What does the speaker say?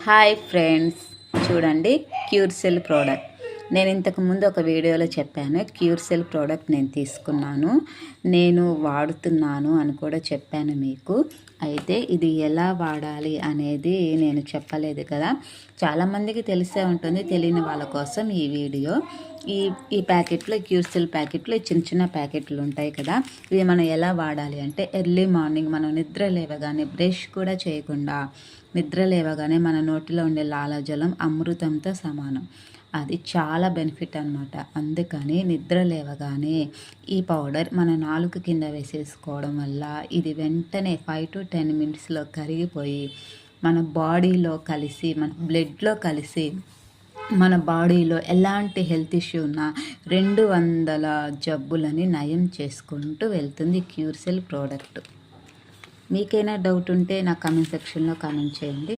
Hi friends, చూడండి క్యూర్సెల్ product. నేను ఇంతకు ముందు ఒక వీడియోలో చెప్పాను, క్యూర్సెల్ ప్రోడక్ట్ నేను తీసుకున్నాను, నేను వాడుతున్నాను అని కూడా చెప్పాను మీకు. అయితే ఇది ఎలా వాడాలి అనేది నేను చెప్పలేదు కదా. చాలామందికి తెలిసే ఉంటుంది, తెలియని వాళ్ళ కోసం ఈ వీడియో. ఈ ప్యాకెట్లో, క్యూర్సెల్ ప్యాకెట్లో చిన్న చిన్న ప్యాకెట్లు ఉంటాయి కదా. ఇవి మనం ఎలా వాడాలి అంటే, ఎర్లీ మార్నింగ్ మనం నిద్ర లేవగానే, బ్రష్ కూడా చేయకుండా నిద్ర లేవగానే మన నోటిలో ఉండే లాలాజలం అమృతంతో సమానం. అది చాలా బెనిఫిట్ అనమాట. అందుకని నిద్ర లేవగానే ఈ పౌడర్ మన నాలుక కింద వేసేసుకోవడం వల్ల ఇది వెంటనే 5 to 10 మినిట్స్లో కరిగిపోయి మన బాడీలో కలిసి, మన బ్లడ్లో కలిసి, మన బాడీలో ఎలాంటి హెల్త్ ఇష్యూ ఉన్నా 200 జబ్బులని నయం చేసుకుంటూ వెళ్తుంది క్యూర్సెల్ ప్రోడక్ట్. మీకైనా డౌట్ ఉంటే నా కామెంట్ సెక్షన్లో కామెంట్ చేయండి.